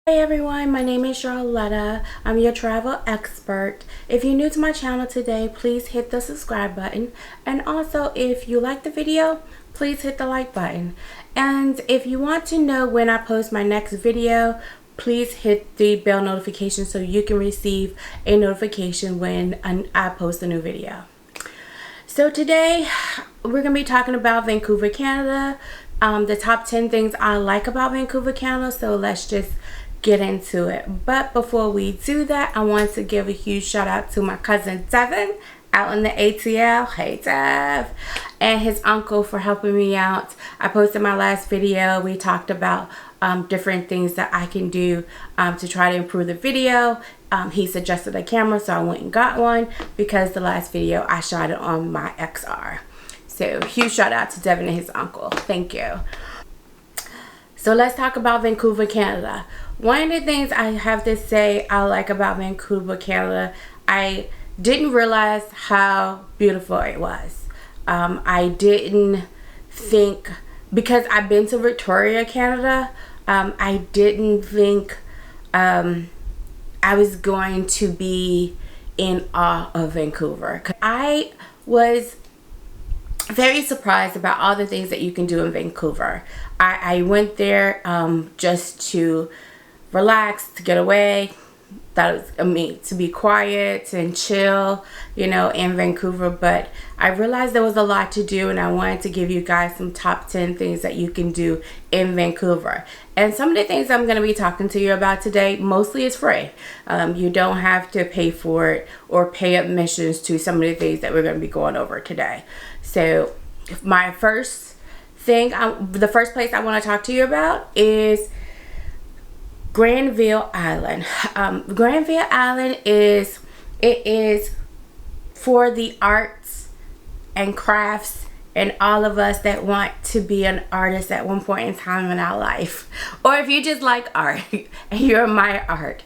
Hey everyone, my name is Charlotta. I'm your travel expert. If you're new to my channel today, please hit the subscribe button. And also, if you like the video, please hit the like button. And if you want to know when I post my next video, please hit the bell notification so you can receive a notification when I post a new video. So today, we're going to be talking about Vancouver, Canada. The top 10 things I like about Vancouver, Canada. So let's just get into it. But before we do that, I want to give a huge shout out to my cousin Devin out in the ATL. Hey Dev. And his uncle for helping me out. I posted my last video. We talked about different things that I can do to try to improve the video. He suggested a camera, so I went and got one because the last video I shot it on my XR. So huge shout out to Devin and his uncle. Thank you. So let's talk about Vancouver, Canada. One of the things I have to say I like about Vancouver, Canada, I didn't realize how beautiful it was. I didn't think, because I've been to Victoria, Canada, I didn't think I was going to be in awe of Vancouver. I was very surprised about all the things that you can do in Vancouver. I went there just to relax, to get away. That was to be quiet and chill, you know, in Vancouver. But I realized there was a lot to do, and I wanted to give you guys some top 10 things that you can do in Vancouver. And some of the things I'm going to be talking to you about today mostly is free. You don't have to pay for it or pay admissions to some of the things that we're going to be going over today. So my first thing, the first place I want to talk to you about is Granville Island. Granville Island is for the arts and crafts and all of us that want to be an artist at one point in time in our life, or if you just like art and you admire art.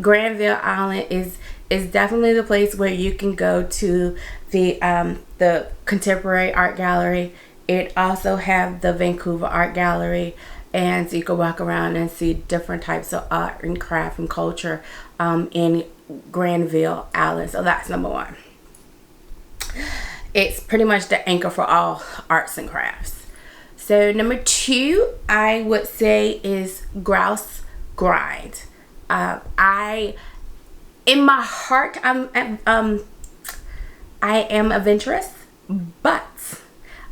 Granville Island is definitely the place where you can go to the Contemporary Art Gallery. It also have the Vancouver Art Gallery, and so you can walk around and see different types of art and craft and culture in Granville Island. So that's number one. It's pretty much the anchor for all arts and crafts. So number two, I would say, is Grouse Grind. In my heart, I am adventurous, but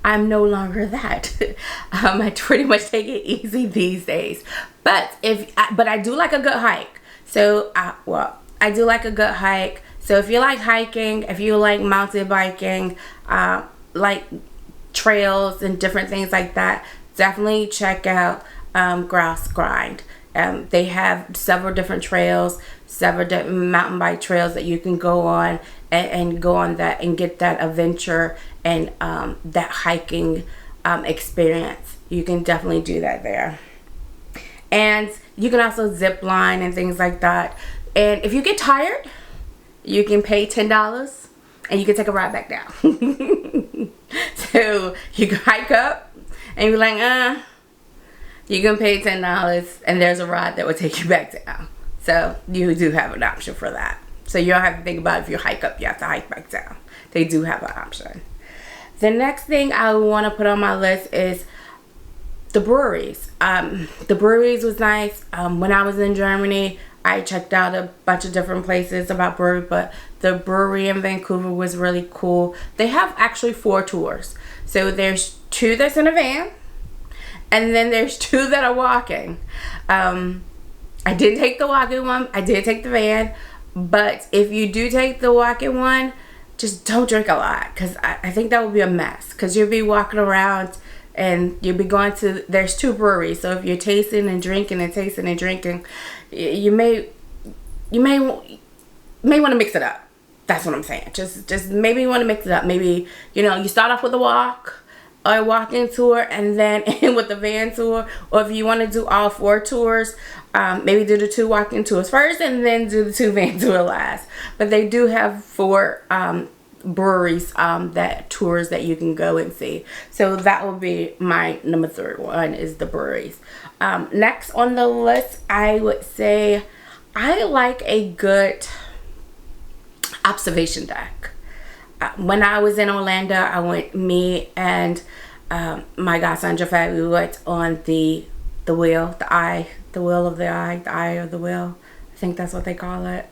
I'm no longer that. I pretty much take it easy these days. But I do like a good hike. So I do like a good hike. So if you like hiking, if you like mountain biking, like trails and different things like that, definitely check out Grouse Grind. They have several different trails, several different mountain bike trails that you can go on and go on that and get that adventure and that hiking experience. You can definitely do that there. And you can also zip line and things like that. And if you get tired, you can pay $10 and you can take a ride back down. So you can hike up and you're like, you can pay $10 and there's a ride that will take you back down. So you do have an option for that. So you don't have to think about if you hike up, you have to hike back down. They do have an option. The next thing I want to put on my list is the breweries. The breweries was nice. When I was in Germany, I checked out a bunch of different places about brewery, but the brewery in Vancouver was really cool. They have actually 4 tours. So there's 2 that's in a van, and then there's 2 that are walking. I did take the walking one. I did take the van. But if you do take the walking one, just don't drink a lot, because I think that would be a mess. Because you'll be walking around and you'll be going to, there's 2 breweries. So if you're tasting and drinking and tasting and drinking, you may want to mix it up. That's what I'm saying. Just maybe you want to mix it up. Maybe, you start off with a walk or a walking tour and then end with the van tour. Or if you want to do all 4 tours, maybe do the 2 walking tours first and then do the 2 van tour last. But they do have 4 breweries that tours that you can go and see. So that will be my number 3 one, is the breweries. Next on the list, I would say I like a good observation deck. When I was in Orlando, I went, me and my godson Jafet, we went on the wheel, the eye of the wheel. I think that's what they call it.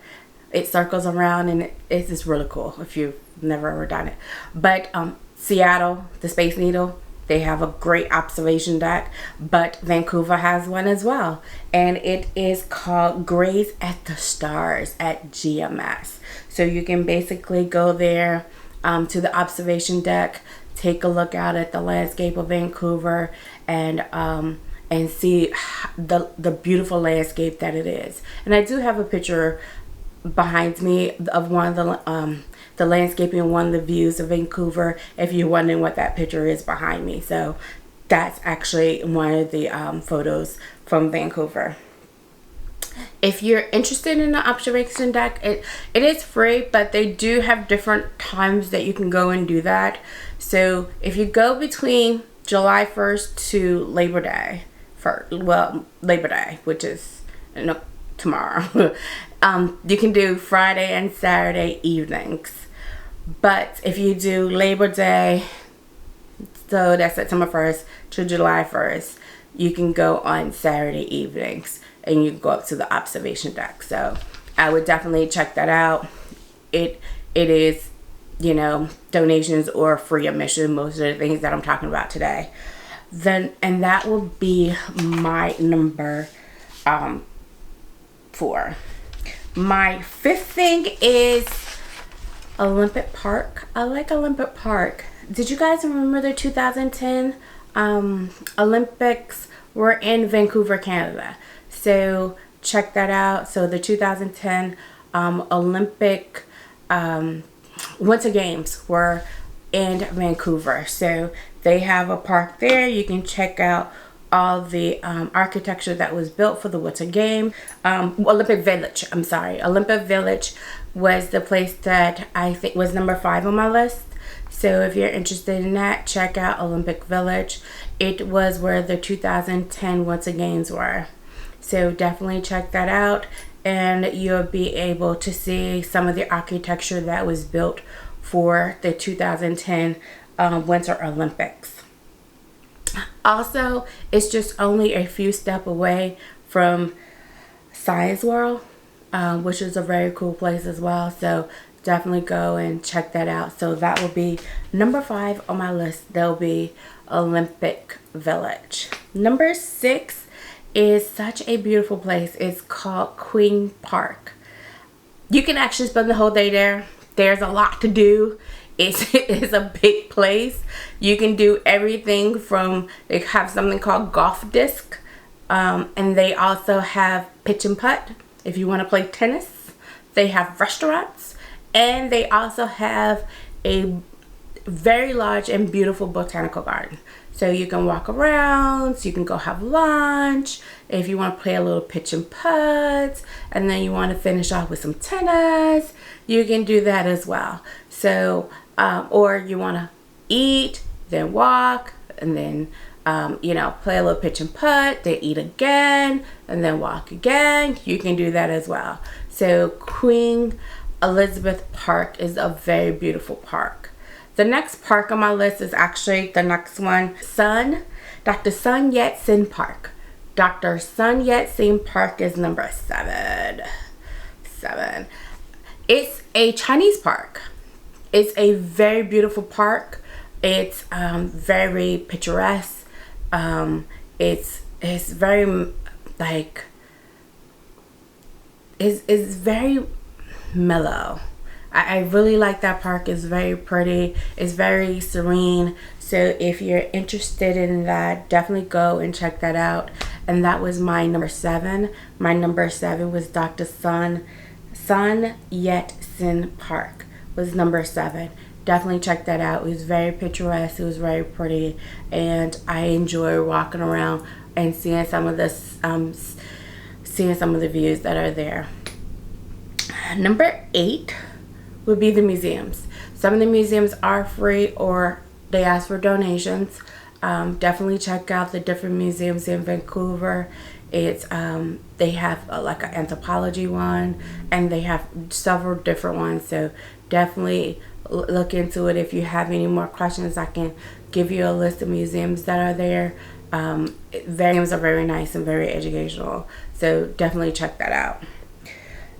It circles around, and it's just really cool if you've never ever done it. But Seattle, the Space Needle, they have a great observation deck, but Vancouver has one as well, and it is called Gaze at the Stars at GMS. So you can basically go there to the observation deck, take a look out at the landscape of Vancouver, and see the beautiful landscape that it is. And I do have a picture behind me of one of the landscaping, one of the views of Vancouver, if you're wondering what that picture is behind me. So that's actually one of the photos from Vancouver. If you're interested in the observation deck, it is free, but they do have different times that you can go and do that. So if you go between July 1st to Labor Day, Labor Day, which is tomorrow, you can do Friday and Saturday evenings. But if you do Labor Day, so that's September 1st to July 1st, you can go on Saturday evenings, and you can go up to the observation deck. So I would definitely check that out. It is, donations or free admission, most of the things that I'm talking about today. And that will be my number 4. My 5th thing is Olympic Park. I like Olympic Park. Did you guys remember the 2010 Olympics were in Vancouver, Canada? So check that out. So the 2010 Olympic Winter Games were in Vancouver. So they have a park there. You can check out all the architecture that was built for the Winter Game. Olympic Village, I'm sorry. Olympic Village was the place that I think was number 5 on my list. So if you're interested in that, check out Olympic Village. It was where the 2010 Winter Games were. So definitely check that out, and you'll be able to see some of the architecture that was built for the 2010 Winter Olympics. Also, it's just only a few steps away from Science World, which is a very cool place as well. So definitely go and check that out. So that will be number 5 on my list. There'll be Olympic Village. Number 6 is such a beautiful place. It's called Queen Park. You can actually spend the whole day there. There's a lot to do. It's a big place. You can do everything from, they have something called golf disc, and they also have pitch and putt if you want to play tennis. They have restaurants, and they also have a very large and beautiful botanical garden. So you can walk around, so you can go have lunch. If you want to play a little pitch and putt, and then you want to finish off with some tennis, you can do that as well. So, or you want to eat, then walk, and then, play a little pitch and putt, then eat again, and then walk again. You can do that as well. So Queen Elizabeth Park is a very beautiful park. The next park on my list is actually the next one, Dr. Sun Yat-Sen Park. Dr. Sun Yat-Sen Park is number 7. It's a Chinese park. It's a very beautiful park. It's very picturesque. It's very it's very mellow. I really like that park. It's very pretty. It's very serene. So if you're interested in that, definitely go and check that out. And that was my number 7. My number 7 was Dr. Sun Yat-Sen Park was number 7. Definitely check that out. It was very picturesque. It was very pretty, and I enjoy walking around and seeing some of the views that are there. Number 8 would be the museums. Some of the museums are free or they ask for donations. Definitely check out the different museums in Vancouver. It's they have like an anthropology one, and they have several different ones, so definitely look into it. If you have any more questions, I can give you a list of museums that are there. Museums are very nice and very educational, so definitely check that out.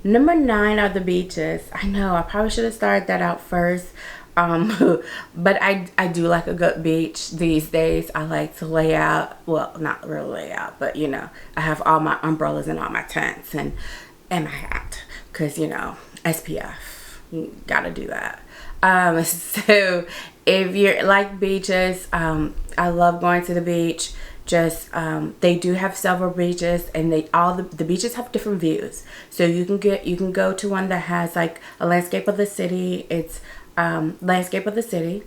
Number 9 are the beaches. I know I probably should have started that out first. But I do like a good beach these days. I like to lay out, well, not really lay out, but you know, I have all my umbrellas and all my tents and my hat, because you know, SPF, you gotta do that. So if you like beaches, I love going to the beach. Just they do have several beaches, and the beaches have different views, so you can go to one that has like a landscape of the city. It's landscape of the city,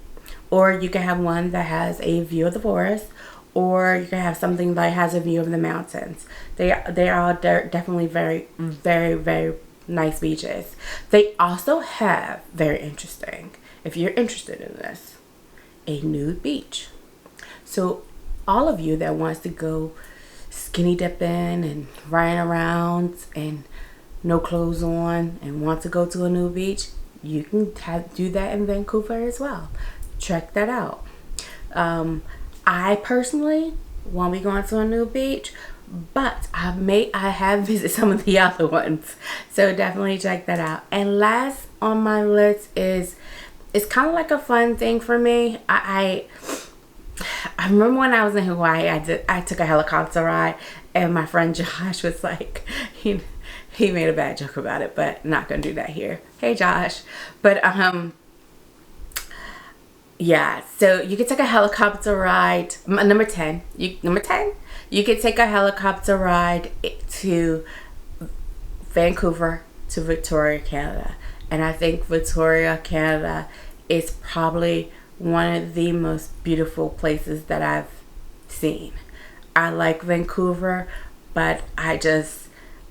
or you can have one that has a view of the forest, or you can have something that has a view of the mountains. They are definitely very, very, very nice beaches. They also have, very interesting, if you're interested in this, a nude beach. So all of you that wants to go skinny dipping and riding around and no clothes on and want to go to a nude beach, you can do that in Vancouver as well. Check that out. I personally won't be going to a nude beach, but I have visited some of the other ones, so definitely check that out. And last on my list is, it's kind of like a fun thing for me. I remember when I was in Hawaii, I took a helicopter ride, and my friend Josh was like, he made a bad joke about it, but not gonna do that here. Hey Josh. But yeah, so you can take a helicopter ride. Number 10, you can take a helicopter ride to Vancouver to Victoria, Canada. And I think Victoria, Canada is probably one of the most beautiful places that I've seen. I like Vancouver, but I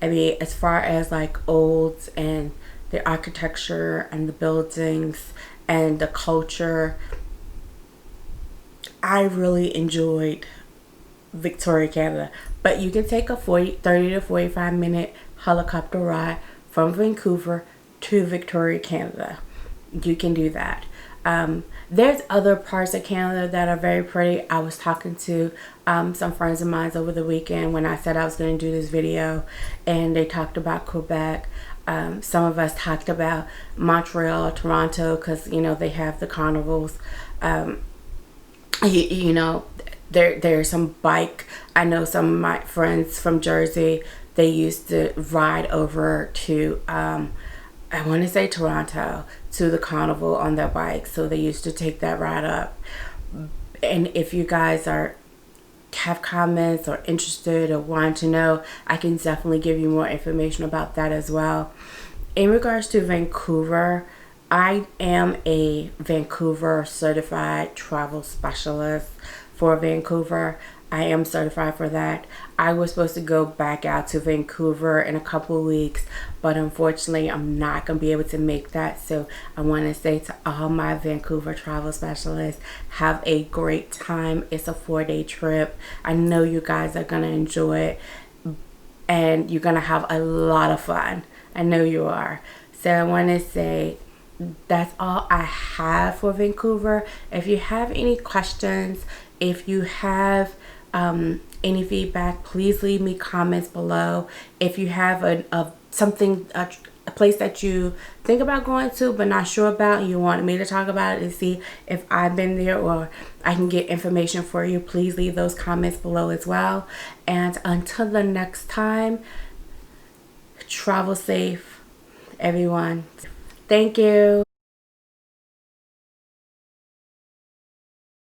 mean, as far as like old and the architecture and the buildings and the culture, I really enjoyed Victoria, Canada. But you can take a 30 to 45 minute helicopter ride from Vancouver to Victoria, Canada. You can do that. There's other parts of Canada that are very pretty. I was talking to some friends of mine over the weekend when I said I was going to do this video, and they talked about Quebec. Some of us talked about Montreal, Toronto, because you know they have the carnivals. You know, there's some bike. I know some of my friends from Jersey, they used to ride over to I want to say Toronto, to the carnival on their bike. So they used to take that ride up. And if you guys have comments or interested or want to know, I can definitely give you more information about that as well. In regards to Vancouver, I am a Vancouver certified travel specialist for Vancouver. I am certified for that. I was supposed to go back out to Vancouver in a couple of weeks, but unfortunately I'm not going to be able to make that. So I want to say to all my Vancouver travel specialists, have a great time. It's a 4-day trip. I know you guys are going to enjoy it, and you're going to have a lot of fun. I know you are. So I want to say that's all I have for Vancouver. If you have any questions, if you have any feedback, please leave me comments below. If you have a place that you think about going to but not sure about, and you want me to talk about it and see if I've been there or I can get information for you, please leave those comments below as well. And until the next time, travel safe, everyone. Thank you.